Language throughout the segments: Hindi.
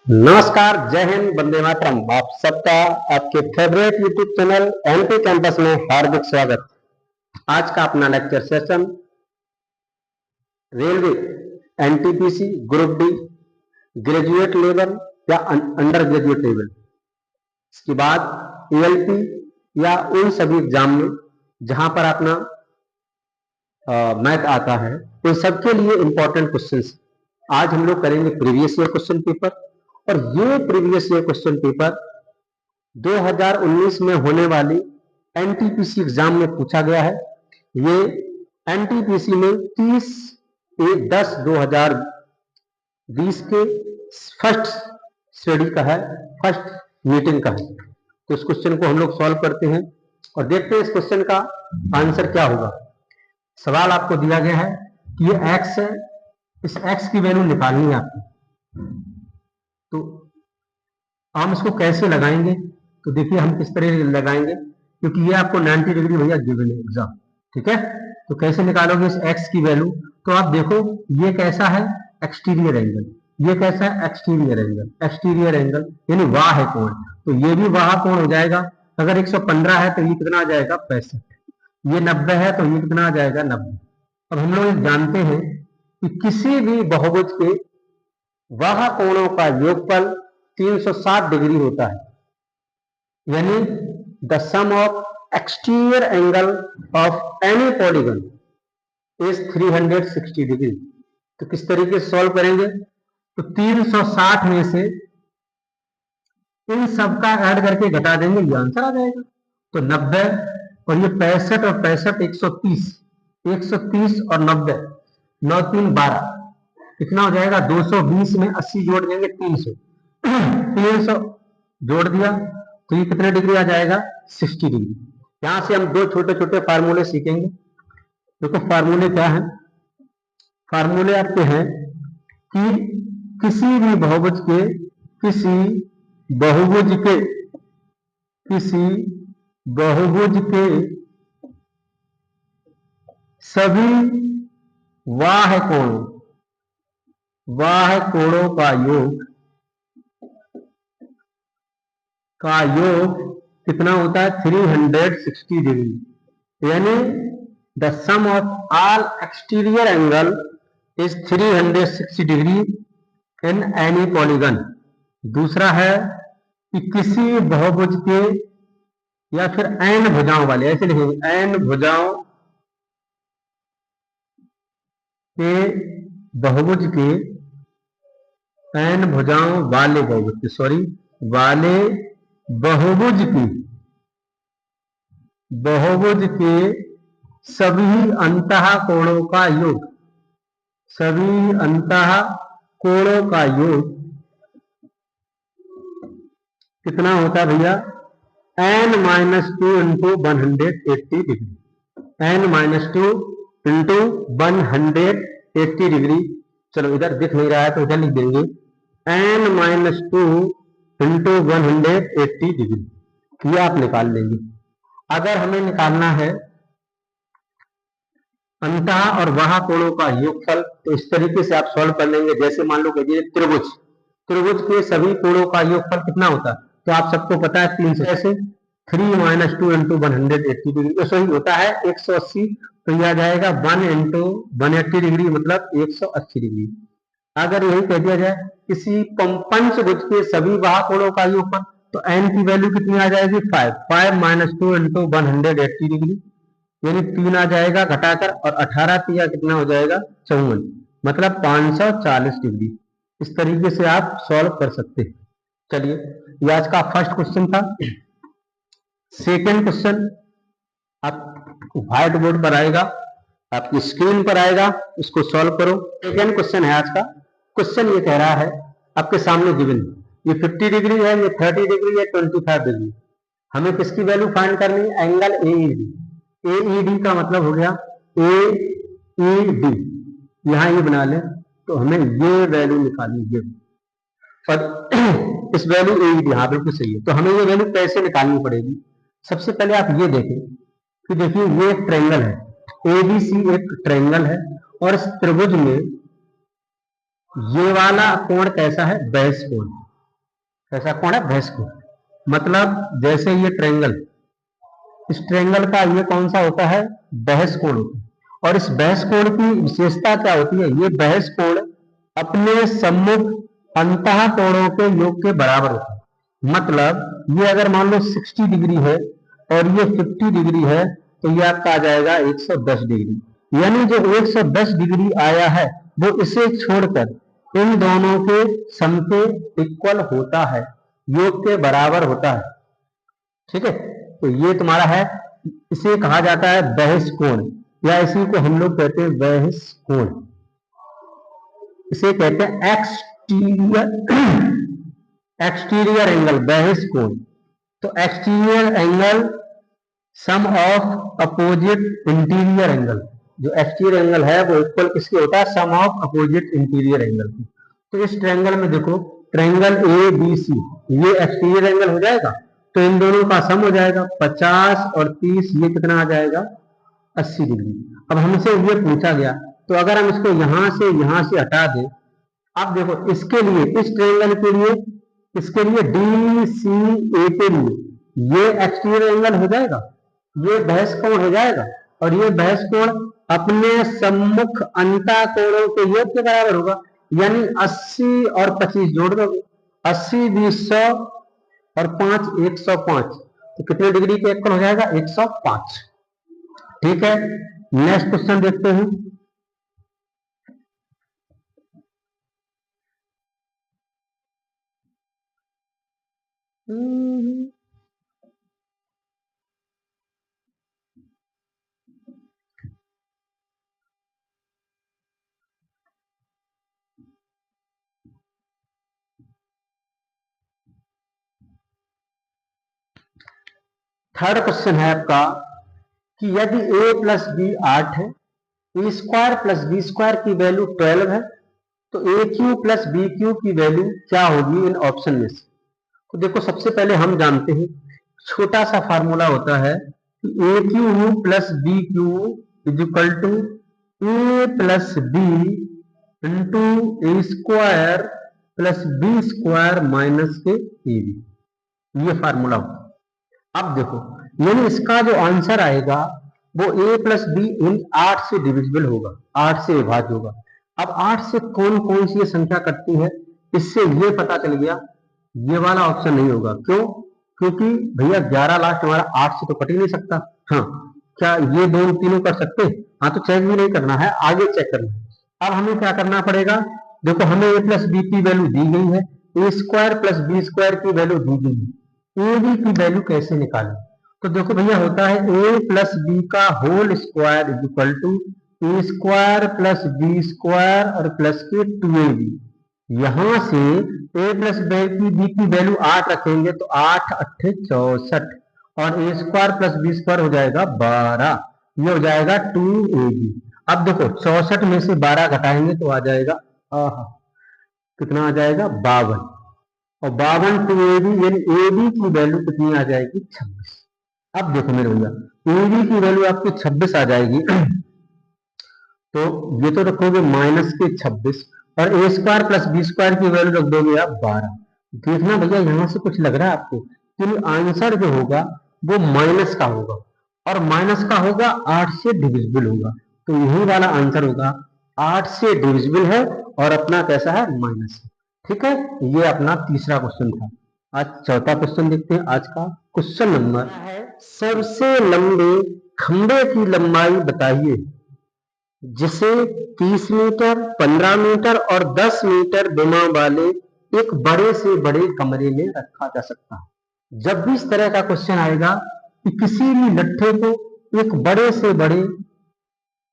नमस्कार, जय हिंद, वंदे मातरम। आप सबका आपके favourite YouTube channel MP campus में हार्दिक स्वागत। आज का अपना lecture session railway NTPC group D graduate level या अंडर ग्रेजुएट लेवल, इसके बाद एएलपी या उन सभी एग्जाम में जहां पर अपना मैथ आता है, उन सबके लिए इंपॉर्टेंट क्वेश्चंस आज हम लोग करेंगे प्रीवियस ईयर क्वेश्चन पेपर। और ये प्रीवियस ईयर क्वेश्चन पेपर 2019 में होने वाली एनटीपीसी एग्जाम में पूछा गया है। ये एनटीपीसी में 30/10/2020 के फर्स्ट स्टडी का है, फर्स्ट मीटिंग का है। तो इस क्वेश्चन को हम लोग सॉल्व करते हैं और देखते हैं इस क्वेश्चन का आंसर क्या होगा। सवाल आपको दिया गया है कि ये x है, इस x की वैल्यू निकालनी है आपको। तो हम इसको कैसे लगाएंगे, तो देखिए हम किस तरह लगाएंगे, क्योंकि ये आपको 90 डिग्री भैया गिवन है एग्जाम, ठीक है। तो कैसे निकालोगे इस x की वैल्यू, तो आप देखो ये कैसा है एक्सटीरियर एंगल, ये कैसा है एक्सटीरियर एंगल, एक्सटीरियर एंगल यानी वाह कोण, तो ये भी वाह कोण हो जाएगा। अगर 115 है तो ये कितना आ जाएगा 65, ये 90 है तो ये कितना आ जाएगा 90। अब हम लोग जानते हैं कि किसी भी बहुभुज के वाह कोणों का योगफल 360 डिग्री होता है, यानी the sum of exterior angle of any polygon is 360 degree. तो किस तरीके से सॉल्व करेंगे, तो 360 में से इन सबका ऐड करके घटा देंगे, ये आंसर आ जाएगा। तो 90 और ये 65 और 65 130, 130 और 90 9 3 12, कितना हो जाएगा 220 में 80 जोड़ देंगे 300, 300 जोड़ दिया तो ये कितने डिग्री आ जाएगा 60 डिग्री। यहां से हम दो छोटे छोटे फार्मूले सीखेंगे। देखो फार्मूले क्या है, फार्मूले आपके हैं कि किसी भी बहुभुज के किसी बहुभुज के सभी वाह कोणों का योग कितना होता है 360 डिग्री, यानी the sum of all exterior angle is 360 degree in any polygon. दूसरा है कि किसी बहुभुज के या फिर एन भुजाओं वाले, ऐसे लिखेंगे एन भुजाओं के बहुभुज के, एन भुजाओं वाले बहुभुज के, सॉरी वाले बहुभुज के सभी अंतः कोणों का योग, सभी अंतः कोणों का योग कितना होता है भैया n-2 into 180 degree, n-2 into 180 degree. चलो इधर दिख नहीं रहा है तो इधर लिख देंगे n-2 इंटू 180 डिग्री, ये आप निकाल लेंगे। अगर हमें निकालना है अंतः और वाह कोणों का योगफल, तो इस तरीके से आप सॉल्व कर लेंगे। जैसे मान लो कि त्रिभुज के सभी कोणों का योगफल कितना होता है, तो आप सबको पता है 300 से 3 - 2 इंटू 180 डिग्री, तो सही होता है 180, तो यह आ जाएगा 1 इंटू 180 डिग्री मतलब 180 डिग्री। अगर यही कह दिया जाए किसी पंचभुज के सभी वाह कोणों का योगफल, तो n की वैल्यू कितनी आ जाएगी 5 - 2 इंटू 180 डिग्री, यानी 3 आ जाएगा घटाकर, और 18 तिया कितना हो जाएगा 54, मतलब 540 डिग्री। इस तरीके से आप सॉल्व कर सकते हैं। चलिए ये आज का फर्स्ट क्वेश्चन था। सेकेंड क्वेश्चन आप व्हाइट बोर्ड पर आएगा, आपकी स्क्रीन पर आएगा, उसको सॉल्व करो। सेकेंड क्वेश्चन है आज का। क्वेश्चन ये कह रहा है आपके सामने गिवन, ये 50 डिग्री है, ये 30 डिग्री है, 25 डिग्री। हमें किसकी वैल्यू फाइंड करनी है, एंगल एईडी। एईडी का मतलब हो गया एईडी, यहां ये बना लें, तो हमें ये वैल्यू निकालनी है। और इस वैल्यू एईडी, हाँ बिल्कुल सही है। तो हमें ये वैल्यू कैसे निकालनी पड़ेगी, सबसे पहले आप ये देखें कि देखिए ये एक ट्रायंगल है, एबीसी एक ट्रायंगल है, और इस त्रिभुज में ये वाला कोण कैसा है, बैस कोण। कैसा कोण है? बहस कोण। मतलब जैसे ये ट्रायंगल, इस ट्रायंगल का ये कौन सा होता है? बहस कोण होता है। और इस बहस कोण की विशेषता क्या होती है? ये बहस कोण अपने सम्मुख अंतः कोणों के योग के बराबर होता है। मतलब ये अगर मान लो 60 डिग्री है और ये 50 डिग्री है, तो ये आपका आ जाएगा 110 डिग्री। यानी जो 110 डिग्री आया है वो इसे छोड़कर इन दोनों के सम के इक्वल होता है, योग के बराबर होता है। ठीक है, तो ये तुम्हारा है, इसे कहा जाता है बहस कोण, या इसी को हम लोग कहते हैं बहस कोण। इसे कहते हैं एक्सटीरियर एंगल, बहस कोण। तो exterior angle sum of opposite interior angle, जो एक्सटीरियर एंगल है वो इक्वल किसके होता है? सम ऑफ अपोजिट इंटीरियर एंगल की। तो इस ट्रायंगल में देखो, ट्रायंगल ए बी सी, ये एक्सटीरियर एंगल हो जाएगा, तो इन दोनों का सम हो जाएगा 50 और 30, ये कितना आ जाएगा? 80 डिग्री। अब हमसे ये पूछा गया, तो अगर हम इसको यहां से हटा दें, अब देखो इसके लिए, इस ट्रायंगल के लिए, इसके लिए डी सी ए के लिए ये एक्सटीरियर एंगल हो जाएगा, ये बहस कोण हो जाएगा, और ये बहस कोण अपने सम्मुख अंतः कोणों के योग के बराबर होगा। यानी 80 और 25 जोड़ दोगे, 80 20 100 और 5 105, तो कितने डिग्री के इक्वल हो जाएगा? 105। ठीक है, नेक्स्ट क्वेश्चन देखते हैं। थर्ड क्वेश्चन है आपका कि यदि a प्लस बी 8 है, ए स्क्वायर प्लस बी स्क्वायर की वैल्यू 12 है, तो ए क्यू प्लस बी क्यू की वैल्यू क्या होगी इन ऑप्शन में से? तो देखो, सबसे पहले हम जानते हैं, छोटा सा फार्मूला होता है कि A cube plus B cube is equal to A plus B into A square plus B square minus के ए बी, ये फार्मूला होता है। अब देखो, यानी इसका जो आंसर आएगा वो a प्लस बी इन 8 से डिविजिबल होगा, 8 से विभाज्य होगा। अब 8 से कौन कौन सी ये संख्या कटती है, इससे ये पता चल गया, ये वाला ऑप्शन नहीं होगा। क्यों? क्योंकि भैया 11 लास्ट हमारा 8 से तो कट ही नहीं सकता। हाँ, क्या ये दोनों तीनों कर सकते? हाँ, तो चेक भी नहीं करना है, आगे चेक करना है। अब हमें क्या करना पड़ेगा? देखो, हमें a प्लस बी की वैल्यू दी गई है, ए स्क्वायर प्लस बी स्क्वायर की वैल्यू दी गई है, ए बी की वैल्यू कैसे निकालें? तो देखो भैया, होता है a प्लस बी का whole square is equal to A square plus B square और प्लस के 2ab। यहां से a प्लस बी की वैल्यू 8 रखेंगे तो 8 8 64, और A square plus B square हो जाएगा 12, ये हो जाएगा 2ab। अब देखो, 64 में से 12 घटाएंगे तो आ जाएगा, कितना आ जाएगा? 52, और 52 2ab, यानी ab की वैल्यू कितनी आ जाएगी? 26। अब देखो मेरे भैया, ab की वैल्यू आपकी 26 आ जाएगी, तो ये तो रखोगे माइनस के 26, और A square plus B square की वैल्यू रख दोगे आप 12। देखना भैया, यहां से कुछ लग रहा है आपको कि आंसर जो होगा वो माइनस का होगा, और माइनस का होगा 8 से डिविजिबल होगा, तो यही वाला आंसर होगा, 8 से डिविजिबल है और अपना कैसा है? माइनस है। ठीक है, ये अपना तीसरा क्वेश्चन था। आज चौथा क्वेश्चन देखते हैं। आज का क्वेश्चन नंबर है, सबसे लंबे खंबे की लंबाई बताइए जिसे 30 मीटर, 15 मीटर और 10 मीटर विमा वाले एक बड़े से बड़े कमरे में रखा जा सकता है। जब भी इस तरह का क्वेश्चन आएगा कि किसी भी लट्ठे को एक बड़े से बड़े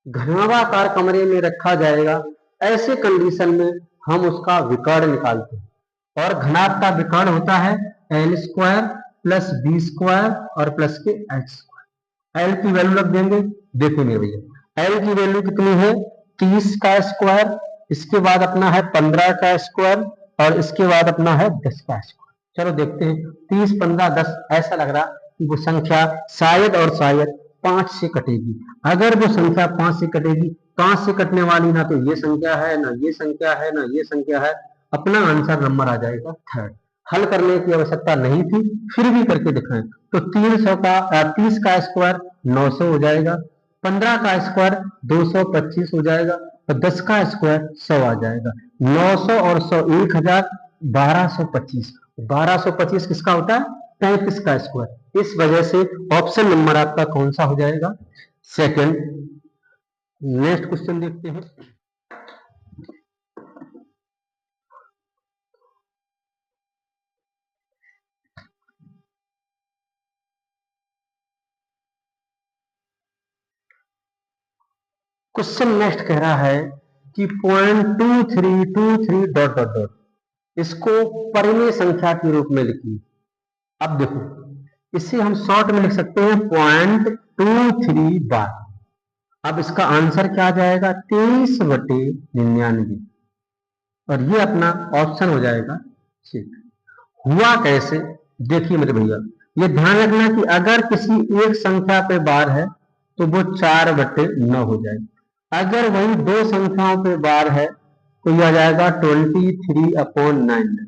घनाभाकार कमरे में रखा जाएगा, ऐसे कंडीशन में हम उसका विकर्ण निकालते हैं, और घनाभ का विकर्ण होता है L square plus B square और प्लस के एच स्क्वायर। एल की वैल्यू रख देंगे, देखो मेरे भैया, एल की वैल्यू कितनी है? 30 का स्क्वायर, इसके बाद अपना है 15 का स्क्वायर, और इसके बाद अपना है 10 का स्क्वायर। चलो देखते हैं, 30 15 10, ऐसा लग रहा कि वो संख्या शायद और शायद 5 से कटेगी। अगर वो संख्या 5 से कटेगी, 5 से कटने वाली ना तो ये संख्या है, ना ये संख्या है, ना ये संख्या है, अपना आंसर नंबर आ जाएगा थर्ड। हल करने की आवश्यकता नहीं थी, फिर भी करके दिखाएं। तो 300 का 30 का स्क्वायर 900 हो जाएगा, 15 का स्क्वायर 225 हो जाएगा और 10 का स्क्वायर 100 आ जाएगा। 900 और 100 1000, 1225। 1225 किसका होता है? 35 का स्क्वायर। इस वजह से ऑप्शन नंबर आपका कौन सा हो जाएगा? सेकंड। नेक्स्ट क्वेश्चन देखते हैं। क्वेश्चन नेक्स्ट कह रहा है कि 0.2323 डॉट डॉट डॉट, इसको परिमेय संख्या के रूप में लिखिए। अब देखो, इसे हम शॉर्ट में लिख सकते हैं 0.23 बार। अब इसका आंसर क्या आ जाएगा? 23/99, और ये अपना ऑप्शन हो जाएगा। ठीक, हुआ कैसे? देखिए मेरे भैया, ये ध्यान रखना कि अगर किसी एक संख्या पे बार है तो वो 4/9 हो जाएगा। अगर वही दो संख्याओं पे बार है तो यह आ जाएगा 23/9।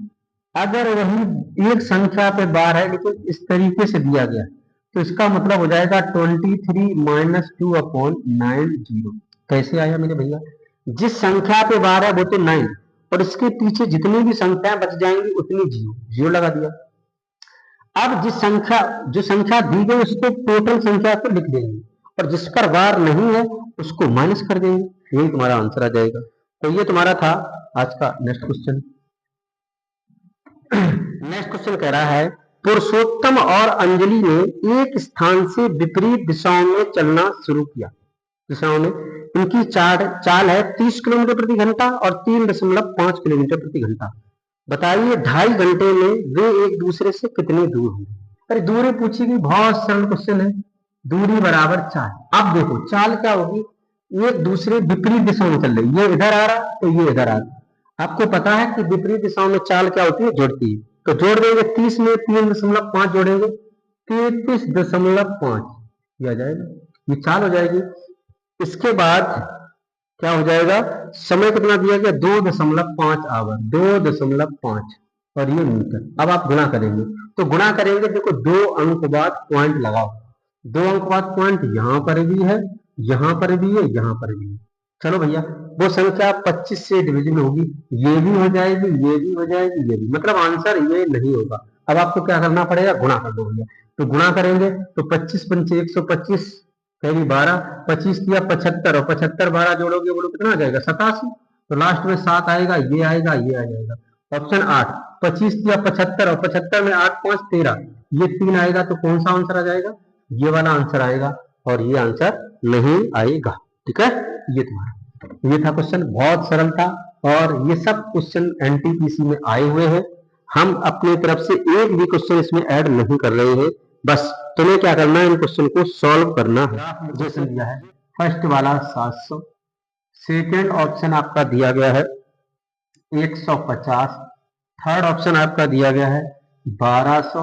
अगर वही एक संख्या पे बार है लेकिन इस तरीके से दिया गया तो इसका मतलब हो जाएगा 23 - 2/90। कैसे आया मेरे भैया? जिस संख्या पे बार है वो तो 9, और इसके पीछे जितनी भी संख्याएं बच जाएंगी उतनी जीरो लगा दिया। अब जो संख्या दी गई उसको टोटल संख्या को लिख देंगे, और जिस पर बार नहीं है उसको माइनस कर देंगे, यही तुम्हारा आंसर आ जाएगा। तो ये तुम्हारा था आज का नेक्स्ट क्वेश्चन। नेक्स्ट क्वेश्चन कह रहा है, पुरुषोत्तम और अंजलि ने एक स्थान से विपरीत दिशाओं में चलना शुरू किया। दिशाओं में इनकी चाल है 30 किलोमीटर प्रति घंटा और 3.5 किलोमीटर प्रति घंटा। बताइए 2.5 घंटे में वे एक दूसरे से कितने दूर होंगे? अरे दूरी पूछी गई, बहुत सरल क्वेश्चन है। दूरी बराबर चाल। अब देखो चाल क्या होगी? एक दूसरे विपरीत दिशा में चल रही, ये इधर आ रहा तो ये इधर आ रहा। आपको पता है कि विपरीत दिशाओं में चाल क्या होती है? जुड़ती है। तो जोड़ देंगे 30 में 3.5 जोड़ेंगे 33.5, ये आ जाएगा, ये चाल हो जाएगी। इसके बाद क्या हो जाएगा? समय कितना दिया गया? 2.5 आवर, 2.5, और ये मीटर। अब आप गुणा करेंगे, तो गुणा करेंगे, देखो 2 अंक बाद पॉइंट लगाओ, 2 अंक बाद पॉइंट यहां पर भी है, यहां पर भी है, यहां पर भी है। चलो भैया, वो संख्या 25 से डिवीजन होगी, ये भी हो जाएगी, ये भी हो जाएगी, ये भी, मतलब आंसर ये नहीं होगा। अब आपको क्या करना पड़ेगा? गुणा कर दो भैया। तो गुणा करेंगे तो 25 पंचे 125, पहली 12, 25 किया 75, और 75 12 जोड़ोगे बोलो कितना आ जाएगा? 87। तो लास्ट में 7 आएगा, ये आएगा, ये आ जाएगा। ऑप्शन 8, 25 किया 75, और 75 में 8 5 13, ये 3 आएगा। तो कौन सा आंसर आ जाएगा? ये वाला आंसर आएगा, और ये आंसर नहीं आएगा। ठीक है, ये तुम्हारा, ये था क्वेश्चन, बहुत सरल था, और ये सब क्वेश्चन एनटीपीसी में आए हुए हैं। हम अपनी तरफ से एक भी क्वेश्चन इसमें ऐड नहीं कर रहे हैं, बस तुम्हें क्या करना है? इन क्वेश्चन को सॉल्व करना है। जैसे दिया है फर्स्ट वाला 700, सेकेंड ऑप्शन आपका दिया गया है 150, थर्ड ऑप्शन आपका दिया गया है 1200,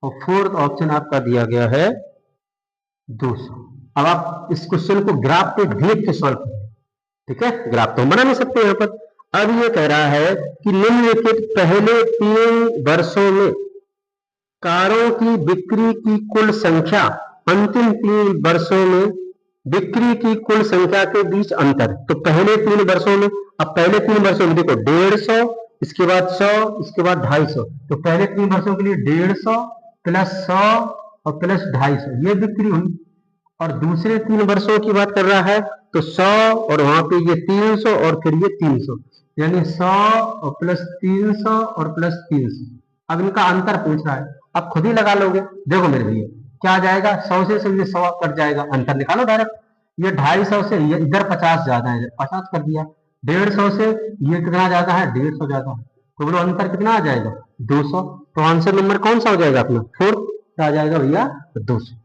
और फोर्थ ऑप्शन आपका दिया गया है 200। अब आप इस क्वेश्चन को ग्राफ पे देख के सॉल्व करें। ठीक है, ग्राफ तो हम बना नहीं सकते यहाँ पर। अब ये कह रहा है कि निम्नलिखित पहले 3 वर्षों में कारों की बिक्री की कुल संख्या, अंतिम 3 वर्षों में बिक्री की कुल संख्या के बीच अंतर। तो पहले 3 वर्षों में, अब पहले 3 वर्षों में देखो 150, इसके बाद 100, इसके बाद 250। तो पहले 3 वर्षों के लिए 150 प्लस 100 और प्लस 250, ये बिक्री हुई। और दूसरे 3 वर्षों की बात कर रहा है तो 100 और वहां पे ये 300 और फिर ये 300, यानी 100 और प्लस 300 और प्लस 300। अब इनका अंतर पूछ रहा है, आप खुद ही लगा लोगे। देखो मेरे भैया क्या आ जाएगा? 100 से ये 100 कट जाएगा, अंतर निकालो डायरेक्ट। ये 250 से ये इधर 50 ज्यादा है, 50 कर दिया। 150 से ये कितना ज्यादा है? 150 ज्यादा है। तो बोलो अंतर कितना आ जाएगा? 200। तो आंसर नंबर कौन सा हो जाएगा अपना? 4 आ जाएगा भैया, 200।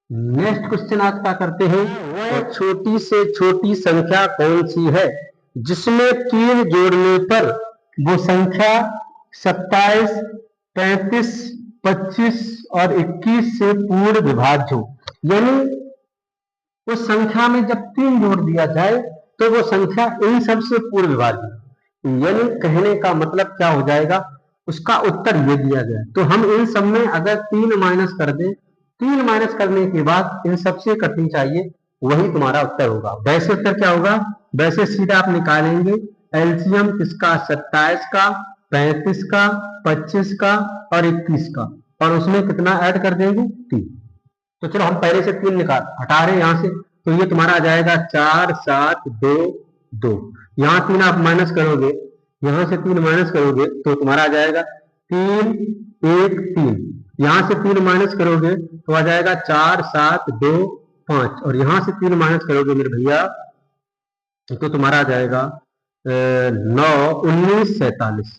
नेक्स्ट क्वेश्चन आज क्या करते हैं? वह छोटी से छोटी संख्या कौन सी है जिसमें 3 जोड़ने पर वो संख्या 27, 35, 25 और 21 से पूर्ण विभाज्य हो। यानी उस संख्या में जब 3 जोड़ दिया जाए तो वो संख्या इन सब से पूर्ण विभाज्य। यानी कहने का मतलब क्या हो जाएगा? उसका उत्तर ये दिया गया। तो हम इन सब में अगर 3 माइनस कर दें, 3 माइनस करने के बाद इन सबसे कटनी चाहिए, वही तुम्हारा उत्तर होगा। वैसे उत्तर क्या होगा, वैसे सीधा आप निकालेंगे एलसीएम किसका, 27 का, 35 का, 25 का और 21 का, और उसमें कितना ऐड कर देंगे, 3। तो चलो हम पहले से 3 निकाल हटा रहे हैं यहाँ से, तो ये तुम्हारा आ जाएगा 4 7 2 2। यहाँ 3 आप माइनस करोगे, यहाँ से 3 माइनस करोगे तो तुम्हारा आ जाएगा 3 1 3। यहाँ से 3 माइनस करोगे तो आ जाएगा 4 7 2 5, और यहाँ से 3 माइनस करोगे मेरे भैया तो तुम्हारा आ जाएगा 9 19 47।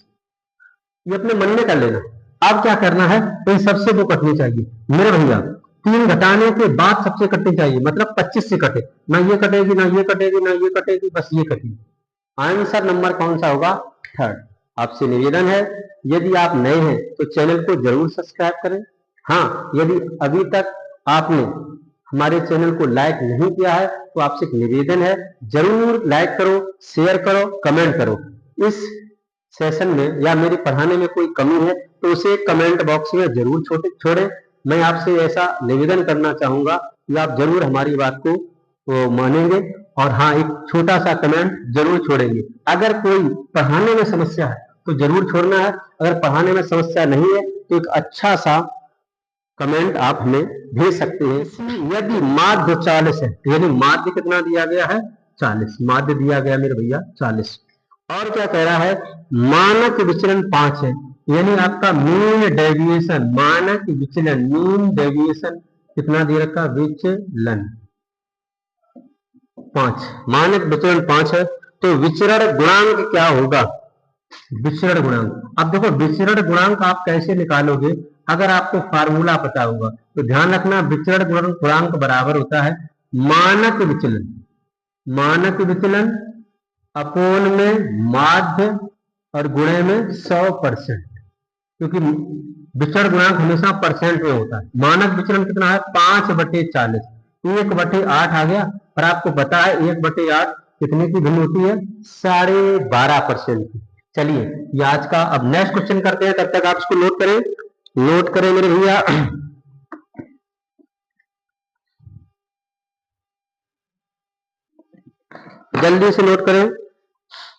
ये अपने मन में कर लेना। अब क्या करना है, तो इन सबसे दो कटनी चाहिए मेरे भैया। 3 घटाने के बाद सबसे कटनी चाहिए, मतलब 25 से कटे, ना ये कटेगी ना ये कटेगी ना ये कटेगी, बस ये कटेगी। आंसर नंबर कौन सा होगा, 3rd। आपसे निवेदन है, यदि आप नए हैं तो चैनल को जरूर सब्सक्राइब करें। हाँ, यदि अभी तक आपने हमारे चैनल को लाइक नहीं किया है तो आपसे एक निवेदन है, जरूर लाइक करो, शेयर करो, कमेंट करो। इस सेशन में या मेरे पढ़ाने में कोई कमी है तो उसे कमेंट बॉक्स में जरूर छोड़े। मैं आपसे ऐसा निवेदन करना चाहूंगा कि आप जरूर हमारी बात को मानेंगे, और हाँ, एक छोटा सा कमेंट जरूर छोड़ेंगे। अगर कोई पढ़ाने में समस्या है तो जरूर छोड़ना है, अगर पढ़ाने में समस्या नहीं है तो एक अच्छा सा कमेंट आप हमें भेज सकते हैं। यदि माध्य 40 है, यानी माध्य कितना दिया गया है, 40 माध्य दिया गया मेरे भैया 40। और क्या कह रहा है, मानक विचलन 5 है, यानी आपका मीन डेविएशन, मानक विचलन मीन डेविएशन कितना दे रखा, विचलन 5, मानक विचलन 5 है। तो विचरण गुणांक क्या होगा, विचरण गुणांक। अब देखो विचरण गुणांक आप कैसे निकालोगे, अगर आपको फार्मूला पता होगा तो ध्यान रखना, विचरण गुणांक बराबर होता है मानक विचलन, मानक विचलन अपोन में माध्य और गुणे में 100%, क्योंकि विचरण गुणांक हमेशा परसेंट में होता है। मानक विचलन कितना है, 5/40, 1/8 आ गया, और आपको पता है 1/8 कितने की भिन्न होती है, 12.5% की। चलिए ये आज का, अब नेक्स्ट क्वेश्चन करते हैं, तब तक आप इसको नोट करें मेरे भैया। जल्दी से नोट करें।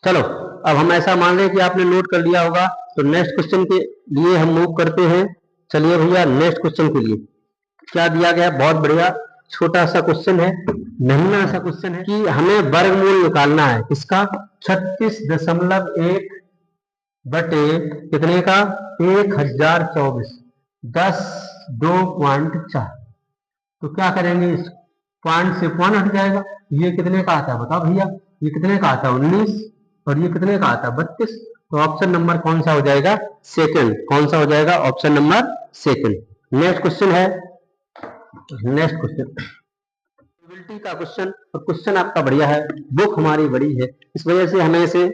चलो अब हम ऐसा मान लें कि आपने नोट कर लिया होगा, तो नेक्स्ट क्वेश्चन के लिए हम मूव करते हैं। चलिए भैया नेक्स्ट क्वेश्चन के लिए क्या दिया गया, बहुत बढ़िया छोटा सा क्वेश्चन है, नन्हा सा क्वेश्चन है कि हमें वर्गमूल निकालना है किसका, 36.1 बटे कितने का, 1024, 10 2.4। तो क्या करेंगे, इस पॉइंट से पॉइंट हट जाएगा। ये कितने का आता है बताओ भैया, ये कितने का आता है 19, और ये कितने का आता है 32। तो ऑप्शन नंबर कौन सा हो जाएगा, सेकंड। कौन सा हो जाएगा, option number second. Next question है, नेक्स्ट क्वेश्चन प्रोबेबिलिटी का क्वेश्चन, और क्वेश्चन आपका बढ़िया है, बुक हमारी बड़ी है, इस वजह से हमें इसे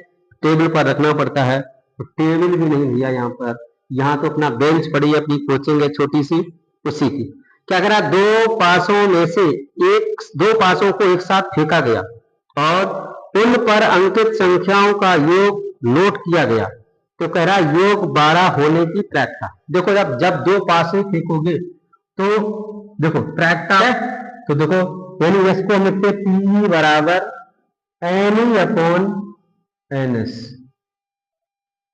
टेबल पर रखना पड़ता है। तो टेबल भी नहीं भैया यहाँ पर, यहाँ तो अपना बेंच पड़ी है, अपनी कोचिंग है छोटी सी, उसी की। क्या करा, दो पासों में से दो पासों को एक साथ फेंका गया और उन पर अंकित संख्याओं का योग नोट किया गया। तो कह रहा योग 12 होने की प्रायिकता। देखो जब दो पासे फेंकोगे तो देखो प्रायिकता है, तो देखो यानी इसको हम लिखते P बराबर NE/NS।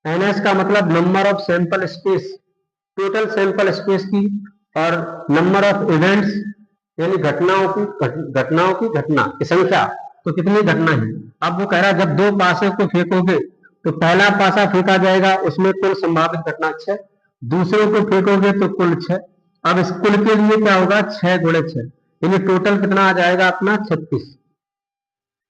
NS का मतलब number of sample space, total sample space की, और नंबर ऑफ इवेंट्स यानी घटनाओं की घटना की संख्या, तो कितनी घटना है। अब वो कह रहा है जब दो पासे को फेंकोगे तो पहला पासा फेंका जाएगा, उसमें कुल संभावित घटना 6, दूसरे को फेंकोगे तो कुल 6। अब इस कुल के लिए क्या होगा, 6 × 6, यानी टोटल कितना आ जाएगा अपना 36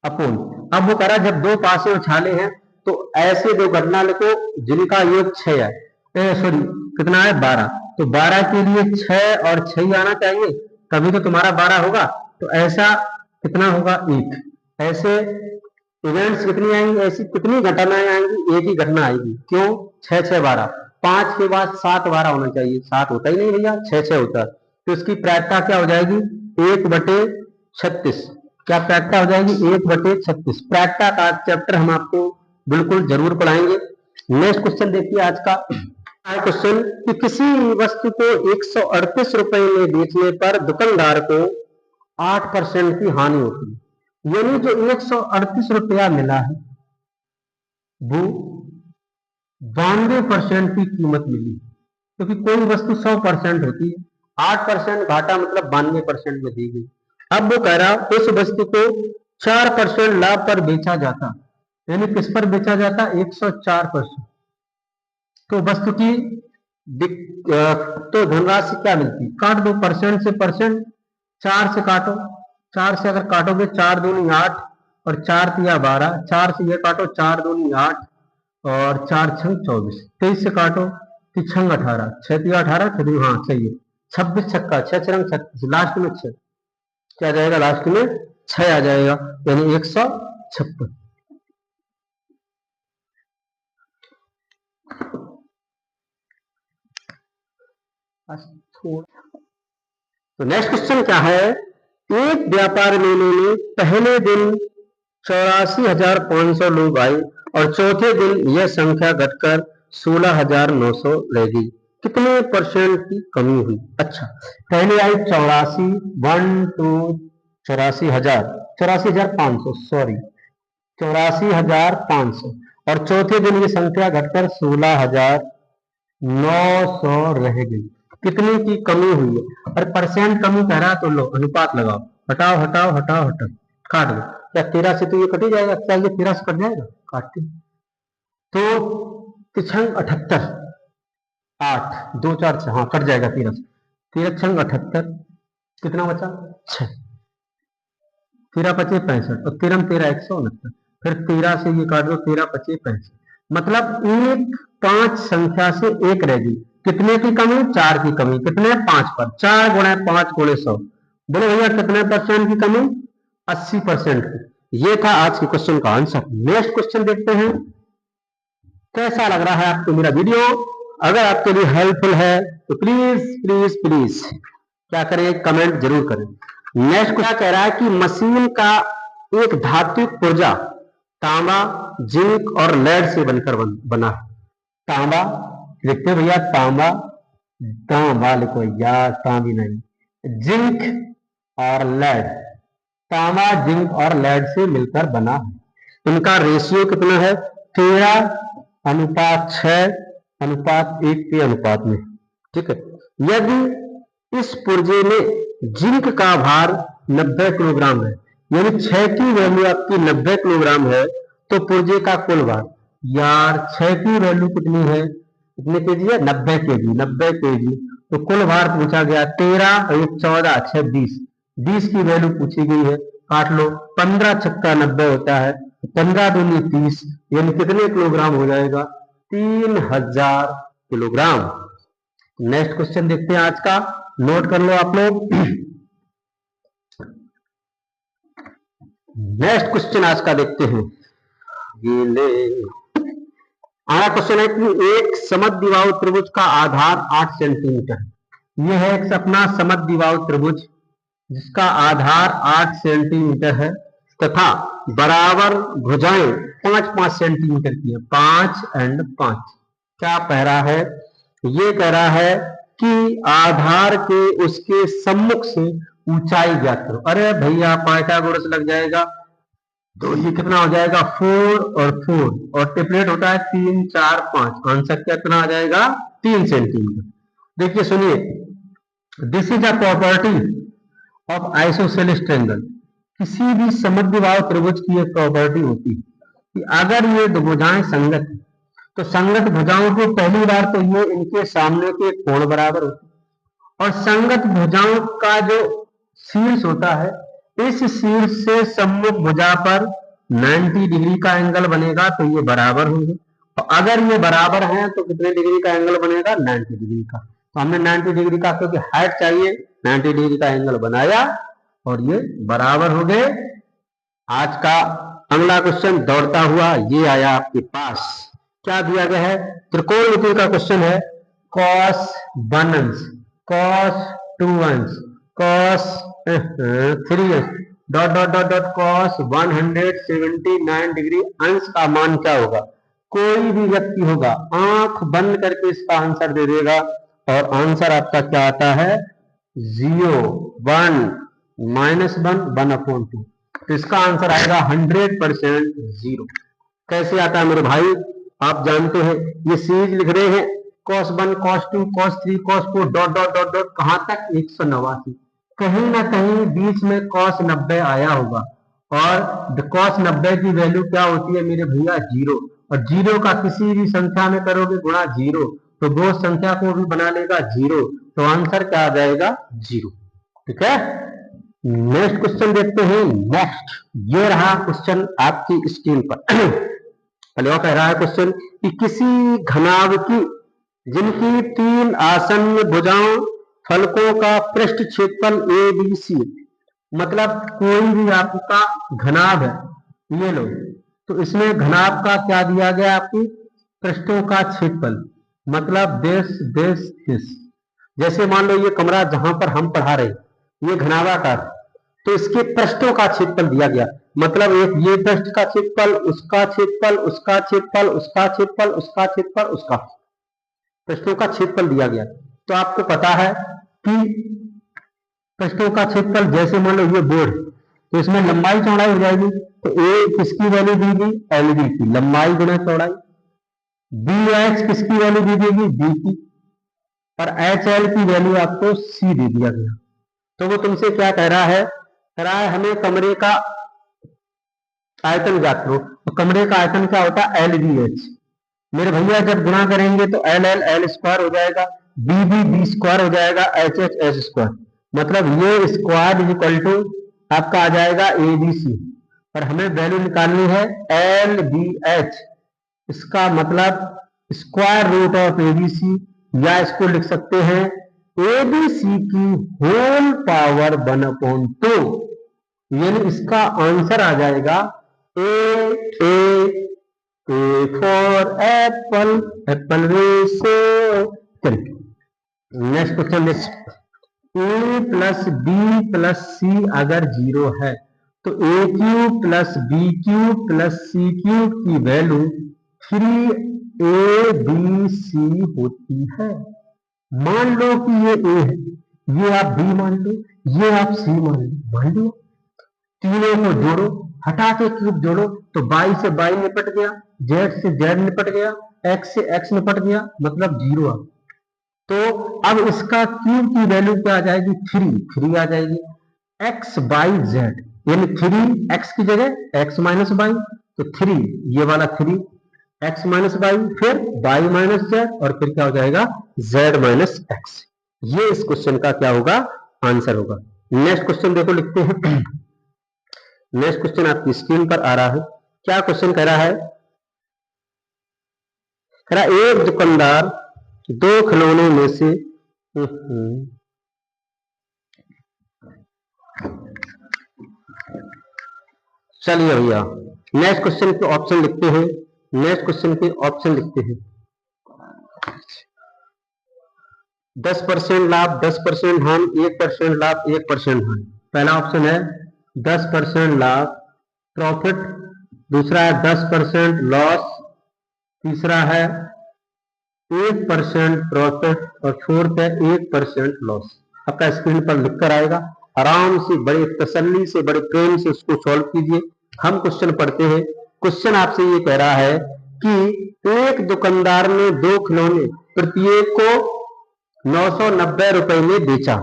अपोन। अब वो कह रहा है जब दो पासे उछाले हैं तो ऐसे दो घटना लिखो जिनका योग 6 है, सॉरी कितना है 12। तो 12 के लिए 6 और 6 ही आना चाहिए, तभी तो तुम्हारा 12 होगा। तो ऐसा कितना होगा 1। ऐसे इवेंट्स कितनी आएंगी, ऐसी कितनी घटनाएं आएंगी, एक ही घटना आएगी। क्यों, 6 6 12, 5 के बाद 7 12 होना चाहिए, 7 होता ही नहीं भैया, 6 6 होता है। तो इसकी प्रायिकता क्या हो जाएगी, 1/36। क्या प्रायिकता हो जाएगी, 1/36। प्रायिकता का चैप्टर हम आपको बिल्कुल जरूर पढ़ाएंगे। नेक्स्ट क्वेश्चन देखिए आज का, क्वेश्चन कि किसी वस्तु को 138 रुपए में बेचने पर दुकानदार को 8% की हानि होती है। यानी जो 138 रुपया मिला है वो 92% की कीमत मिली, क्योंकि कोई वस्तु 100% होती है, 8% घाटा मतलब 92% में दी गई। अब वो कह रहा उस वस्तु को 4% लाभ पर बेचा जाता, यानी किस पर बेचा जाता? 104%। तो वस्तु की तो धनराशि क्या मिलती? काट दो परसेंट से परसेंट, 4 से काटो, 4 से अगर काटोगे 4 दूनी 8 और 4 तिया 12, 4 से ये काटो 4 दूनी 8 और 4 छंग 24, 23 से काटो कि छंग 18, 6 तिया 18, 6 हाँ सही है, 26 छक्का 6 छंग 36, लास्ट में 6 क्या जाएगा? लास्ट में 6 आ जाएगा, यानी 156। तो नेक्स्ट क्वेश्चन क्या है? एक व्यापार मेले में पहले दिन 84,500 लोग आए और चौथे दिन यह संख्या घटकर 16,900 रह गई। कितने परसेंट की कमी हुई? अच्छा, पहले आई 84, 1 2 84,500 सॉरी 84,500 और चौथे दिन ये संख्या घटकर 16,900 रह गई। कितने की कमी हुई है? और परसेंट कमी कह रहा तो लो अनुपात लगाओ, हटाओ हटाओ हटाओ हटाओ, काट दो। क्या 13 से तो ये कट ही जाएगा? क्या ये 13 से कट जाएगा? काटते तो 78, 8 2 4 6, हाँ कट जाएगा 13 से, 13 छंग 78, कितना बचा? 6, 13 पचे 65 और 13 13 169, फिर 13 से ये काट दो, 13 पचे 65, मतलब एक 5 संख्या से एक रह गई। कितने की कमी? 4 की कमी। कितने? 5 पर। 4 गुणे 5 गुणे 100, बोलो भैया कितने परसेंट की कमी? 80% की। ये था आज के क्वेश्चन का आंसर। नेक्स्ट क्वेश्चन देखते हैं। कैसा लग रहा है आपको मेरा वीडियो? अगर आपके लिए हेल्पफुल है तो प्लीज प्लीज प्लीज क्या करें? कमेंट जरूर करें। नेक्स्ट क्या कह रहा है कि मशीन का एक धात्विक पुर्जा तांबा, जिंक और लेड से बनकर बना। तांबा लिखते भैया, तांबा, तांबा लिखो यार, तांबी नहीं, जिंक और लेड, तांबा जिंक और लेड से मिलकर बना है। इनका रेशियो कितना है? 13:6:1 के अनुपात में। ठीक है। यदि इस पुर्जे में जिंक का भार 90 किलोग्राम है, यानी 6 की वैल्यू आपकी 90 किलोग्राम है, तो पुर्जे का कुल भार, यार 6 की वैल्यू कितनी है? कितने केजी है? 90 केजी। 90 केजी तो कुल भार पूछा गया 13 और 14 6 20, 20 की वैल्यू पूछी गई है। काट लो, 15 छक्का 90 होता है, 15 दूनी 30, यानी कितने किलोग्राम हो जाएगा? 3000 किलोग्राम। नेक्स्ट क्वेश्चन देखते हैं आज का, नोट कर लो आप लोग। नेक्स्ट क्वेश्चन आज का देखते हैं। ये ले हमारा क्वेश्चन है कि एक समद्विबाहु त्रिभुज का आधार 8 सेंटीमीटर। यह है एक अपना समद्विबाहु त्रिभुज जिसका आधार 8 सेंटीमीटर है तथा बराबर भुजाएं 5-5 सेंटीमीटर की है। 5 और 5 क्या कह रहा है? ये कह रहा है कि आधार के उसके सम्मुख से ऊंचाई ज्ञात करो। अरे भैया पाइथागोरस लग जाएगा, तो ये कितना हो जाएगा? 4 और 4 और ट्रिपलेट होता है 3 4 5, आंसर कितना आ जाएगा? 3 सेंटीमीटर। देखिए सुनिए, this is a property of isosceles triangle. किसी भी समद्विबाहु त्रिभुज की एक प्रॉपर्टी होती है कि अगर ये दो भुजाएं संगत है तो संगत भुजाओं को पहली बार तो ये इनके सामने के कोण बराबर होते हैं, और संगत भुजाओं का जो शीर्ष होता है, इस शीर्ष से सम्मुख भुजा पर 90 डिग्री का एंगल बनेगा, तो ये बराबर होंगे। और अगर ये बराबर हैं तो कितने डिग्री का एंगल बनेगा? 90 डिग्री का। तो हमने 90 डिग्री का, क्योंकि हाइट चाहिए, 90 डिग्री का एंगल बनाया और ये बराबर हो गए। आज का अगला क्वेश्चन दौड़ता हुआ ये आया आपके पास। क्या दिया गया है? त्रिकोणमिति का क्वेश्चन है। cos 1 अंश, cos 2 अंश, cos 3 अंश, dot dot dot dot cos 179 degree अंश का मान क्या होगा? कोई भी व्यक्ति होगा आंख बंद करके इसका आंसर दे देगा और आंसर आपका क्या आता है 0 1 -1 1/2। तो इसका आंसर आएगा 100% 0। कैसे आता है मेरे भाई, आप जानते हैं ये सीरीज लिख रहे हैं cos 1 cos 2 cos 3 cos 4 dot dot dot dot कहां तक 189। कहीं ना कहीं बीच में cos 90 आया होगा और cos 90 की वैल्यू क्या होती है मेरे भैया 0, और 0 का किसी भी संख्या में करोगे गुणा 0 तो वो संख्या को भी बना लेगा 0, तो आंसर क्या आ जाएगा 0। ठीक है, नेक्स्ट क्वेश्चन देखते हैं। नेक्स्ट ये रहा क्वेश्चन आपकी स्क्रीन पर। पहले कह रहा है क्वेश्चन कि किसी घनाभ की जिनकी 3 आसन्न भुजाओं फलकों का पृष्ठ क्षेत्रफल ABC, मतलब कोई भी आपका घनाभ है, ये लो, तो इसमें घनाभ का क्या दिया गया आपकी पृष्ठों का क्षेत्रफल, मतलब दिस। जैसे मान लो ये कमरा जहां पर हम पढ़ा रहे ये घनाभाकार, तो इसके पृष्ठों का क्षेत्रफल दिया गया, मतलब एक ये पृष्ठ का क्षेत्रफल, उसका क्षेत्रफल, उसका क्षेत्रफल, उसका क्षेत्रफल, उसका क्षेत्रफल, उसका पृष्ठों का क्षेत्रफल दिया गया। तो आपको पता है कि पृष्ठों का क्षेत्रफल, जैसे मान लो ये बोर्ड, तो इसमें लंबाई चौड़ाई हो जाएगी, तो ए किसकी वैल्यू दी गई LB की, लंबाई गुणा चौड़ाई। BH किसकी वैल्यू दी देगी B की, और HL की वैल्यू आपको C दे दिया गया। तो वो तुमसे क्या कह रहा है हमें कमरे का आयतन ज्ञात करो। तो कमरे का आयतन क्या होता है LBH। मेरे भैया जब गुणा करेंगे तो L स्क्वायर हो जाएगा, B स्क्वायर हो जाएगा, H स्क्वायर, मतलब ये स्क्वायर इज इक्वल टू आपका आ जाएगा ABC, और हमें वैल्यू निकालनी है LBH। इसका मतलब स्क्वायर रूट ऑफ ABC, या इसको लिख सकते हैं ABC की होल पावर 1/2, यानी इसका आंसर आ जाएगा A for apple, apple ratio. Next question, A plus B plus C अगर 0 है तो A³ plus B³ plus C³ की वैल्यू 3ABC होती है। मान लो कि ये A है, ये आप B मान लो, ये आप C मान लो, तीनों को जोड़ो, हटा के क्यूब जोड़ो तो y से y निपट गया, z से z निपट गया, x से x निपट गया, मतलब 0 आ। तो अब इसका क्यूब की वैल्यू क्या आ जाएगी 3 आ जाएगी, x y z, यानी 3x की जगह x माइनस y, तो 3 ये वाला 3 x माइनस y, फिर y माइनस z, और फिर क्या हो जाएगा z माइनस x। ये इस क्वेश्चन का क्या होगा आंसर होगा। नेक्स्ट क्वेश्चन देखो लिखते हैं। नेक्स्ट क्वेश्चन आपकी स्क्रीन पर आ रहा है। क्या क्वेश्चन कह रहा है एक दुकानदार 2 खिलौनों में से चलिए भैया नेक्स्ट क्वेश्चन के ऑप्शन लिखते हैं। नेक्स्ट क्वेश्चन के ऑप्शन लिखते हैं 10% लाभ, 10% हानि, 1% लाभ, 1% हानि। पहला ऑप्शन है 10% लाभ प्रॉफिट, दूसरा है 10% लॉस, तीसरा है 1% प्रॉफिट, और फोर्थ है 1% लॉस। आपका स्क्रीन पर लिखकर आएगा, आराम से बड़े तसल्ली से बड़े प्रेम से उसको सॉल्व कीजिए। हम क्वेश्चन पढ़ते हैं। क्वेश्चन आपसे ये कह रहा है कि एक दुकानदार ने 2 खिलौने प्रत्येक को 990 रुपए में बेचा।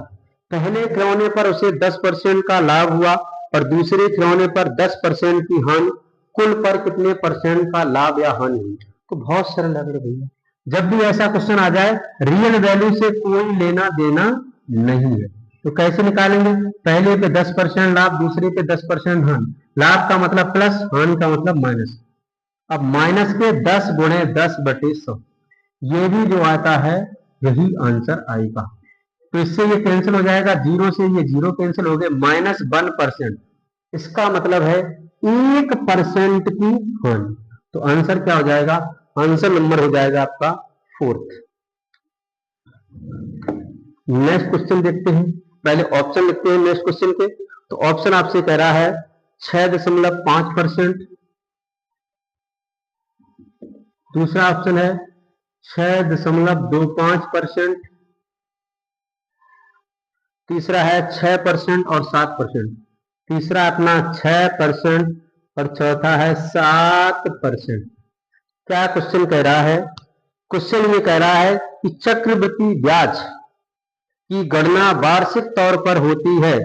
पहले खिलौने पर उसे 10% का लाभ हुआ और दूसरे खिलौने पर 10% की हानि, कुल पर कितने % का लाभ या हानि हुई। तो बहुत सरल है मेरे भैया, जब भी ऐसा क्वेश्चन आ जाए रियल वैल्यू से कोई लेना देना नहीं है। तो कैसे निकालेंगे, पहले पे 10% लाभ, दूसरे पे 10% हानि। लाभ का मतलब प्लस, हानि का मतलब माइनस। अब माइनस के 10 गुणे 10/100, ये भी जो आता है यही आंसर आएगा। तो इससे ये कैंसिल हो जाएगा, 0 से ये 0 कैंसिल हो गए, -1%। इसका मतलब है 1% की हानि। तो आंसर क्या हो जाएगा, आंसर नंबर हो जाएगा आपका 4th। नेक्स्ट क्वेश्चन देखते हैं। पहले ऑप्शन लिखते हैं नेक्स्ट क्वेश्चन के। तो ऑप्शन आपसे कह रहा है 6.5%, दूसरा ऑप्शन है 6.25%, तीसरा है 6% और 7%, तीसरा अपना 6% और चौथा है 7%। क्या क्वेश्चन कह रहा है? क्वेश्चन ये कह रहा है कि चक्रवृद्धि ब्याज की गणना वार्षिक तौर पर होती है,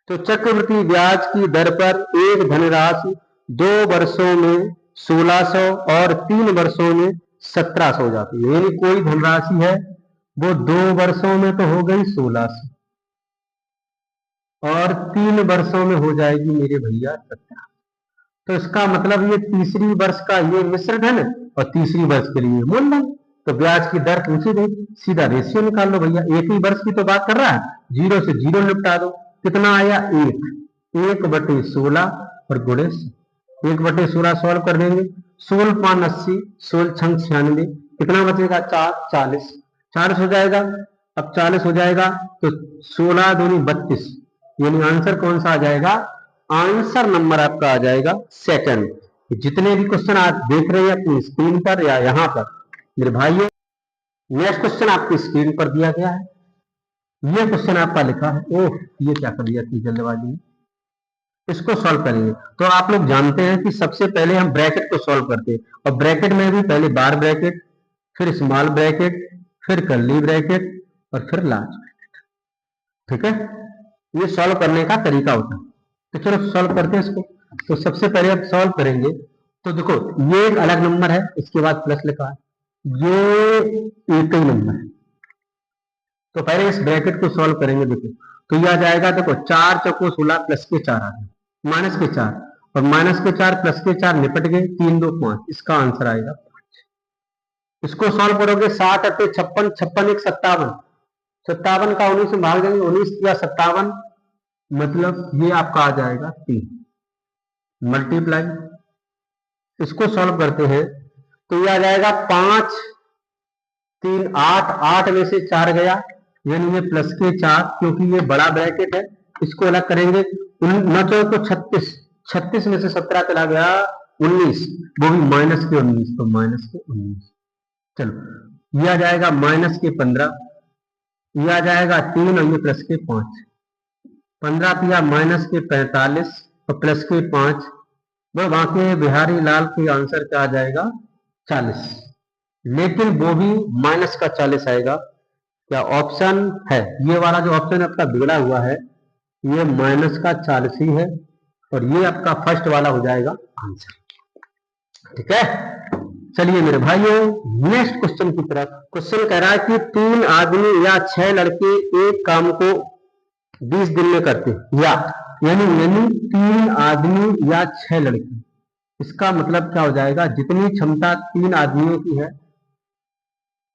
तो चक्रवृद्धि ब्याज की दर पर एक धनराशि 2 वर्षों में 1600 और 3 वर्षों में 1700 हो जाती है। यानी कोई धनराशि है वो 2 वर्षों में तो हो गई 1600 और 3 वर्षों में हो जाएगी मेरे भैया 1700। तो इसका मतलब ये तीसरी वर्ष का ये मिश्र धन और तीसरी वर्ष के लिए मूलधन, तो ब्याज की दर पूछी गई, सीधा रेशियो निकाल लो भैया। एक ही वर्ष की तो बात कर रहा है, 0 से 0 निपटा दो। कितना आया? 1/16 और गुणे 1/16 सॉल्व कर देंगे। 16 5 80, 16 6 96, कितना बचेगा? 4 40, 40 हो जाएगा। अब 40 हो जाएगा तो 16 दूनी 32, यानी आंसर कौन सा आ जाएगा? आंसर नंबर आपका आ जाएगा सेकंड। जितने भी क्वेश्चन आप देख रहे हैं अपनी स्क्रीन पर या यहाँ पर मेरे भाइयों, नेक्स्ट क्वेश्चन आपकी स्क्रीन पर दिया गया है। ये क्वेश्चन आपका लिखा है, ओह ये क्या कर दिया थी जल्दबाजी में। इसको सॉल्व करेंगे तो आप लोग जानते हैं कि सबसे पहले हम ब्रैकेट को सॉल्व करते हैं, और ब्रैकेट में भी पहले बार ब्रैकेट, फिर स्मॉल ब्रैकेट, फिर कर्ली ब्रैकेट और फिर लार्ज ब्रैकेट। ठीक है, ये सॉल्व करने का तरीका होता है। तो चलो सॉल्व करते हैं इसको। तो सबसे पहले आप सॉल्व करेंगे तो देखो ये एक अलग नंबर है, इसके बाद प्लस लिखा है, ये एक ही नंबर है। तो पहले इस ब्रैकेट को सॉल्व करेंगे। देखो तो ये आ जाएगा, देखो 4 चौको 16 प्लस के 4 आ गए, माइनस के 4 और माइनस के 4 प्लस के 4 निपट गए, 3 2 5, इसका आंसर आएगा 5। इसको सॉल्व करोगे 7 8 56, 56 1 57, 57 का 19 में भाग देंगे, 19 या 57, मतलब ये आपका आ जाएगा 3 मल्टीप्लाई। इसको सॉल्व करते हैं तो ये आ जाएगा 5 3 8, 8 में से 4 गया, यानी ये प्लस के 4, क्योंकि ये बड़ा ब्रैकेट है। इसको अलग करेंगे, 9 को 36, 36 में से 17 चला गया 19, वो भी माइनस के 19, तो माइनस के 19। चलो ये आ जाएगा माइनस के 15, ये आ जाएगा 3 और ये प्लस के 5, 15 पिया माइनस के 45 और प्लस के 5, वहां के बिहारी लाल के आंसर क्या आ जाएगा? 40, लेकिन वो भी माइनस का 40 आएगा। क्या ऑप्शन है? ये वाला जो ऑप्शन आपका बिगड़ा हुआ है ये माइनस का 40 ही है, और ये आपका फर्स्ट वाला हो जाएगा आंसर। ठीक है, चलिए मेरे भाइयों नेक्स्ट क्वेश्चन की तरफ। क्वेश्चन कह रहा है कि 3 आदमी या 6 लड़के एक काम को 20 दिन में करते, या यानी 3 आदमी या 6 लड़के, इसका मतलब क्या हो जाएगा? जितनी क्षमता 3 आदमियों की है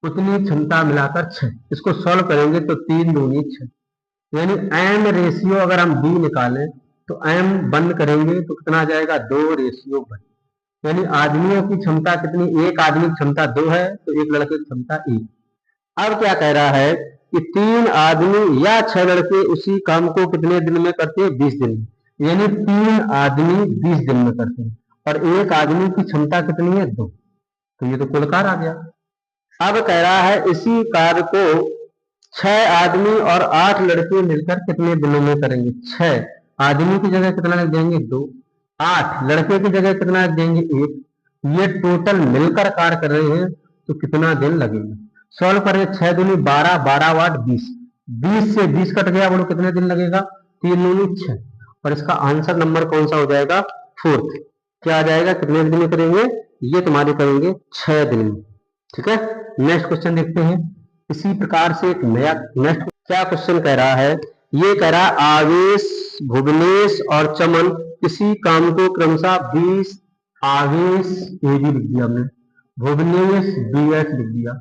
उतनी क्षमता मिलाकर 6। इसको सॉल्व करेंगे तो 3 दूनी 6, यानी m रेशियो अगर हम b निकालें तो m बंद करेंगे तो कितना आ जाएगा? 2:1, यानी आदमियों की क्षमता कितनी? एक आदमी की क्षमता 2 है तो एक लड़के की क्षमता 1। अब क्या कह रहा है कि 3 आदमी या 6 लड़के उसी काम को कितने दिन में करते हैं? 20 दिन में, यानी 3 आदमी 20 दिन में करते हैं, और एक आदमी की क्षमता कितनी है? 2, तो ये तो कुल कार्य आ गया। अब कह रहा है इसी कार्य को 6 आदमी और 8 लड़के मिलकर कितने दिनों में करेंगे? 6 आदमी की जगह कितना लग देंगे? 2, 8 लड़के की जगह कितना लग देंगे? 1। ये टोटल मिलकर कार्य कर रहे हैं तो कितना दिन लगेगा? सॉल्व करें, 6 दूनी 12, 12 8 20, 20 से 20 कट गया, बोलो कितने दिन लगेगा? 3 दूनी 6, और इसका आंसर नंबर कौन सा हो जाएगा? 4th। क्या आ जाएगा? कितने दिन में करेंगे? ये तुम्हारे करेंगे 6 दिन में। ठीक है, नेक्स्ट क्वेश्चन देखते हैं। इसी प्रकार से एक नया नेक्स्ट क्या क्वेश्चन कह रहा है? ये कह रहा है आवेश, भुवनेश और चमन किसी काम को क्रमशः 20, आवेश ए भी लिख दिया हमने, भुवनेश BH लिख दिया,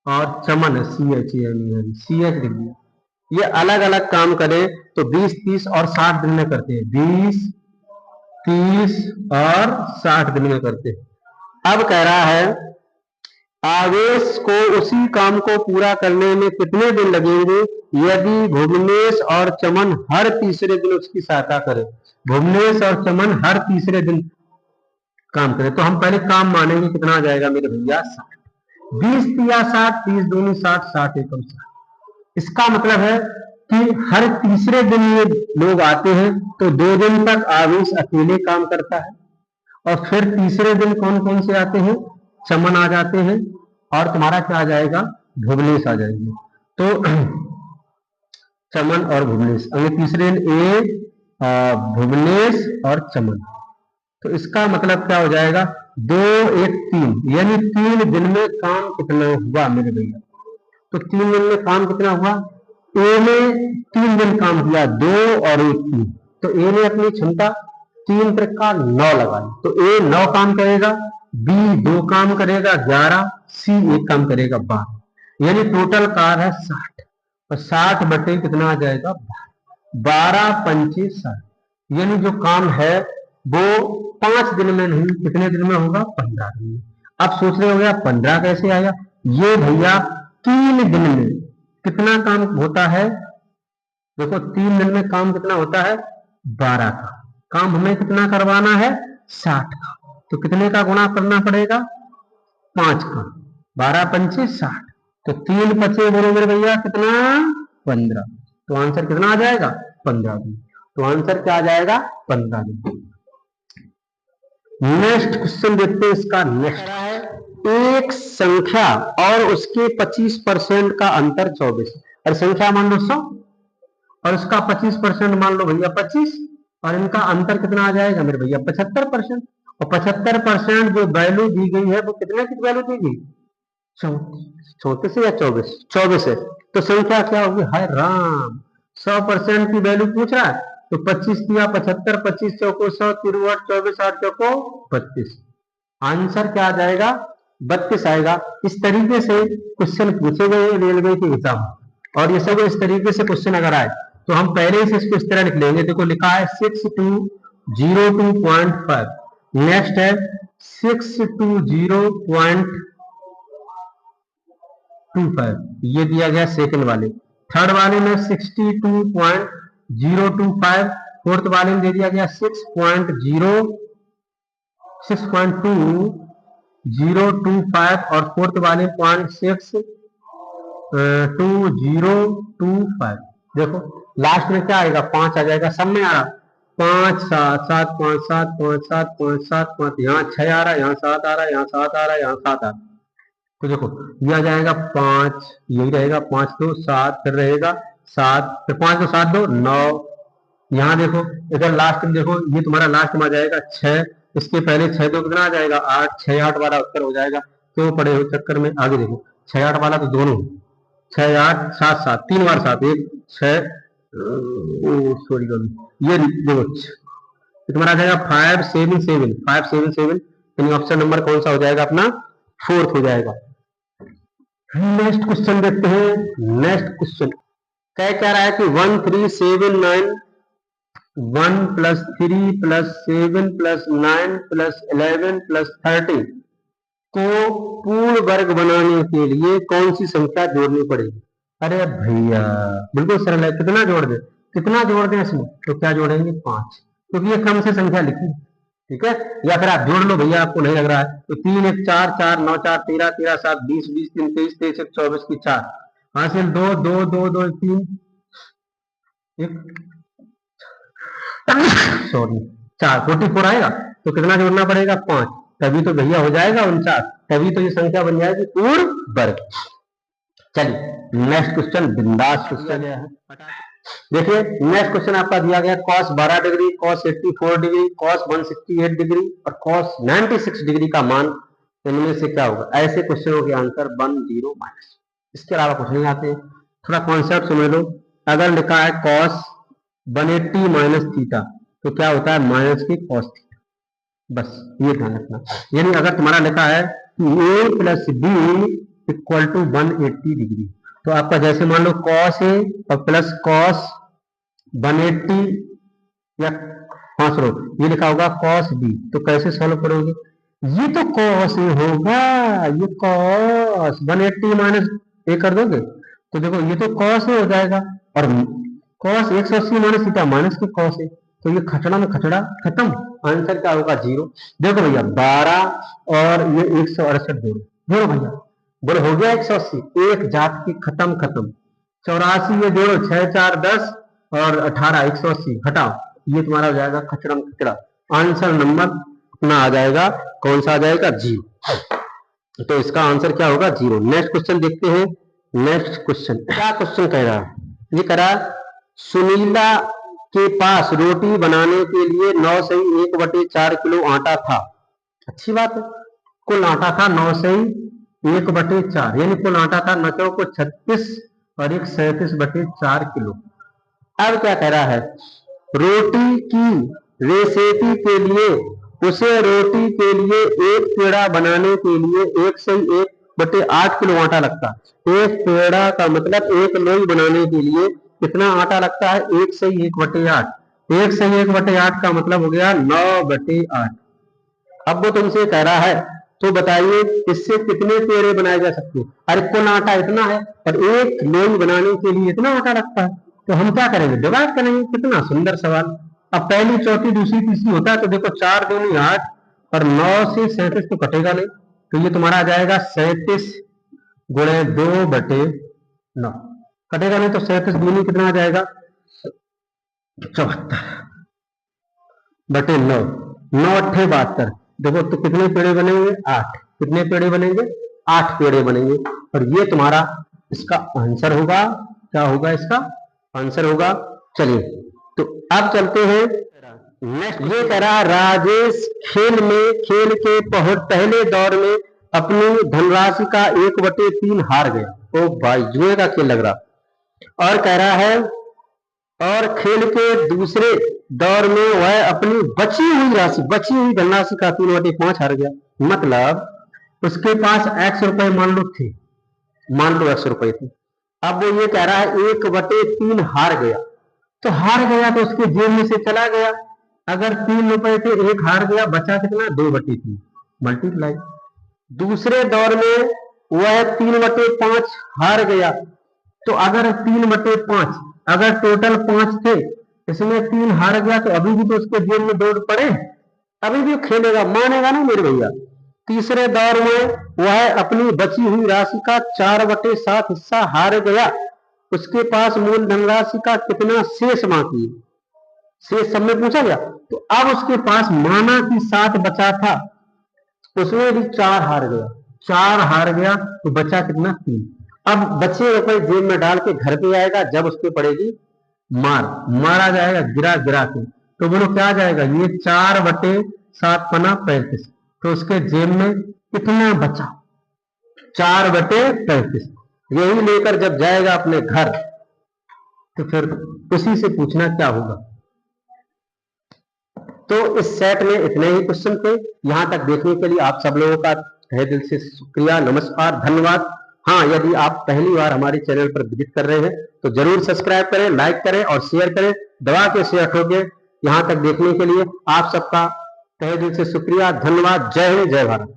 और चमन CH लिख दिया। ये अलग अलग काम करें तो 20, 30 और 60 दिन में करते हैं, 20, 30 और 60 दिन में करते हैं। अब कह रहा है आवेश को उसी काम को पूरा करने में कितने दिन लगेंगे यदि भुवनेश और चमन हर तीसरे दिन उसकी सहायता करें? भुवनेश और चमन हर तीसरे दिन काम करे। तो हम पहले काम मानेंगे, कितना आ जाएगा मेरे भैया 60। 20 तिया 60, 30 दूनी 60, 60 एकम 60। इसका मतलब है कि हर तीसरे दिन ये लोग आते हैं, तो 2 दिन तक आवेश अकेले काम करता है, और फिर तीसरे दिन कौन कौन से आते हैं, चमन आ जाते हैं, और तुम्हारा क्या आ जाएगा, भुवनेश आ जाएगी। तो चमन और भुवनेश, अगर तीसरे दिन भुवनेश और चमन, तो इसका मतलब क्या हो जाएगा, 2 1 3, यानी 3 दिन में काम कितना हुआ मेरे भैया। तो 3 दिन में काम कितना हुआ, ए ने 3 दिन काम किया, 2 और 1 3, तो ए ने अपनी क्षमता 3 का 9 लगाई, तो ए 9 काम करेगा, बी 2 काम करेगा 11, सी 1 काम करेगा 12, यानी टोटल कार है 60, और 60 बटे कितना आ जाएगा 12 पंचे 60, यानी जो काम है वो 5 दिन में नहीं, कितने दिन में होगा, 15 दिन में। अब सोच रहे हो गया 15 कैसे आया, ये भैया 3 दिन में कितना काम होता है, देखो 3 दिन में काम कितना होता है, 12 का काम हमें कितना करवाना है, 60 का, तो कितने का गुणा करना पड़ेगा, 5 का, 12 पंचे 60, तो 3 पचे बोलो मेरे भैया कितना, 15, तो आंसर कितना आ जाएगा, 15 दिन। तो आंसर क्या आ जाएगा, 15 दिन। नेक्स्ट क्वेश्चन देखते हैं, इसका नेक्स्ट है, एक संख्या और उसके 25% का अंतर 24, और संख्या मान लो 100 और उसका 25% मान लो भैया 25, और इनका अंतर कितना आ जाएगा मेरे भैया 75%, और 75% जो वैल्यू दी गई है वो कितने की वैल्यू दी गई, 34 या 24 है, तो संख्या क्या होगी, हाय राम, 100% की वैल्यू पूछ रहा है, तो 25 दिया 75, 25 चौको 100, 23 24 8 चौको 32, आंसर क्या आ जाएगा, 32 आएगा। इस तरीके से क्वेश्चन पूछे गए रेलवे के एग्जाम, और ये सब इस तरीके से क्वेश्चन अगर आए तो हम पहले से इसको इस तरह लिख लेंगे। देखो लिखा है 6202.5, नेक्स्ट है 620.25, ये दिया गया सेकंड वाले, थर्ड वाले में 62.025, फोर्थ वाले में दे दिया गया 6.2025, और फोर्थ वाले 0.62025। देखो लास्ट में क्या आएगा, 5 आ जाएगा, सब में आ रहा 5 7 7 5 7 5 7 5 7 5, यहाँ 6 आ रहा है, यहाँ 7 आ रहा है, यहाँ 7 आ रहा है, यहाँ 7 आ रहा है, तो देखो ये आ जाएगा 5, यही रहेगा 5 2 7, फिर रहेगा 7, फिर 5 2 7 2 9, यहाँ देखो इधर लास्ट में देखो ये तुम्हारा लास्ट में आ जाएगा 6, इसके पहले 6 2 कितना आ जाएगा 8, 6 8 वाला उत्तर हो जाएगा, क्यों पड़े हो चक्कर में, आगे देखो 6 8 वाला तो दोनों, 6 8 7 7, 3 बार 7, 1 6, सॉरी ये देखो तुम्हारा आ जाएगा 5 7 7, 5 7 7, यानी ऑप्शन नंबर कौन सा हो जाएगा अपना, 4th हो जाएगा। नेक्स्ट क्वेश्चन देखते हैं, नेक्स्ट क्वेश्चन क्या रहा है कि 1 3 7 9 1 + 3 + 7 + 9 + 11 + 13 को पूर्ण वर्ग बनाने के लिए कौन सी संख्या जोड़नी पड़ेगी। अरे भैया बिल्कुल सरल है, कितना जोड़ दे, कितना जोड़ दें इसमें, तो क्या जोड़ेंगे 5, क्योंकि ये क्रम से संख्या लिखी, ठीक है, या फिर आप जोड़ लो भैया, आपको नहीं लग रहा है तो 3 1 4 4 9 4 13 13 7 20 20 3 23 23 1 24 की 4 हासिल 2 2 2 2 3 सॉरी 4 44 आएगा, तो कितना जोड़ना पड़ेगा 5, तभी तो भैया हो जाएगा 49, तभी तो ये संख्या बन जाएगी पूर्ण वर्ग। चलिए नेक्स्ट क्वेश्चन, बिंदास क्वेश्चन है, देखिए नेक्स्ट क्वेश्चन आपका दिया गया cos 12 degree, cos 84 degree, cos 168 degree और cos 96 डिग्री का मान इनमें से क्या होगा। ऐसे क्वेश्चनों के आंसर 1 0 माइनस, इसके अलावा कुछ नहीं आते। थोड़ा कॉन्सेप्ट समझ लो, अगर लिखा है cos 180 माइनस थीटा तो क्या होता है माइनस की cos थीटा, बस ये ध्यान रखना। यानी अगर तुम्हारा लिखा है a + b = 180 डिग्री, तो आपका जैसे मान लो cos a और प्लस cos 180 या हाँ सुनो ये लिखा होगा cos b, तो कैसे सॉल्व करोगे, ये तो cos a होगा, ये cos 180 माइनस a कर दोगे तो देखो ये तो cos a हो जाएगा, और cos 180 माइनस थीटा माइनस के cos a, तो ये खचड़ा में खचड़ा खत्म, आंसर क्या होगा 0। देखो भैया 12 और ये 168 जोड़ो भैया, बोलो हो गया 180, एक जात की खत्म खत्म। 84 ये जोड़ो, 6 4 10 और 18 180 हटाओ, ये तुम्हारा हो जाएगा खचड़ा में खचड़ा। आंसर नंबर अपना आ जाएगा, कौन सा आ जाएगा 0। तो इसका आंसर क्या होगा 0। नेक्स्ट क्वेश्चन देखते हैं। नेक्स्ट क्वेश्चन क्या क्वेश्चन कह रहा है, ये कह रहा है सुनीला के पास रोटी बनाने के लिए 9 से 1/4 किलो आटा था। अच्छी बात है, कुल आटा था 9 से 1/4, यानी कुल आटा था 9 को 36 और 1 37/4 किलो। अब क्या कह रहा है, रोटी की रेसिपी के लिए उसे रोटी के लिए एक पेड़ा बनाने के लिए 1 से 1/8 किलो आटा लगता है। एक पेड़ा का मतलब एक लोई बनाने के लिए कितना आटा लगता है, 1 से 1/8। 1 से 1/8 का मतलब हो गया 9/8। अब वो तुमसे कह रहा है तो बताइए इससे कितने पेड़े बनाए जा सकते हैं। अरे कुल आटा इतना है और एक लोई बनाने के लिए इतना आटा लगता है, तो हम क्या करेंगे, डिवाइड करेंगे। कितना सुंदर सवाल। अब पहली चौथी दूसरी तीसरी होता है तो देखो 4 दूनी 8 और 9 से 37 तो कटेगा नहीं, तो ये तुम्हारा आ जाएगा 37 गुणे 2/9। कटेगा नहीं तो 37 दूनी कितना आ जाएगा 74/9। 9 8 72, देखो तो कितने पेड़े बनेंगे 8। कितने पेड़े बनेंगे 8 पेड़े बनेंगे, और ये तुम्हारा इसका आंसर होगा। क्या होगा इसका आंसर होगा। चलिए तो अब चलते हैं नेक्स्ट। ये कह रहा राजेश खेल के पहले दौर में अपनी धनराशि का 1/3 हार गया। ओ भाई जुए का खेल लग रहा। और कह रहा है और खेल के दूसरे दौर में वह अपनी बची हुई धनराशि का 3/5 हार गया। मतलब उसके पास x रुपए मान लो थे, मान लो x रुपए थे। अब वो ये कह रहा है 1/3 हार गया, तो हार गया तो उसके जेब में से चला गया। अगर 3 रुपए थे, एक हार गया, बचा कितना 2/3 मल्टीप्लाई। दूसरे दौर में वह 3/5 हार गया, तो अगर 3/5 अगर टोटल 5 थे, इसमें 3 हार गया, तो अभी भी तो उसके जेब में 2 पड़े, अभी भी खेलेगा, मानेगा ना मेरे भैया। तीसरे दौर में वह अपनी बची हुई राशि का 4/7 हिस्सा हार गया, उसके पास मूल धनराशि का कितना शेष बाकी है, शेष सब में पूछा गया। तो अब उसके पास माना कि 7 बचा था, उसमें भी 4 हार गया, 4 हार गया तो बचा कितना 3। अब बचे रुपए जेब में डाल के घर पे आएगा, जब उसके पड़ेगी मारा जाएगा गिरा गिरा के, तो बोलो क्या आ जाएगा, ये 4/7 पना 35, तो उसके जेब में कितना बचा 4/35। यही लेकर जब जाएगा अपने घर, तो फिर उसी से पूछना क्या होगा। तो इस सेट में इतने ही क्वेश्चन थे। यहां तक देखने के लिए आप सब लोगों का तहे दिल से शुक्रिया, नमस्कार, धन्यवाद। हाँ, यदि आप पहली बार हमारे चैनल पर विजिट कर रहे हैं तो जरूर सब्सक्राइब करें, लाइक करें और शेयर करें। दबा के शेयर ठोके। यहां तक देखने के लिए आप सबका तहे दिल से शुक्रिया, धन्यवाद। जय हिंद, जय भारत।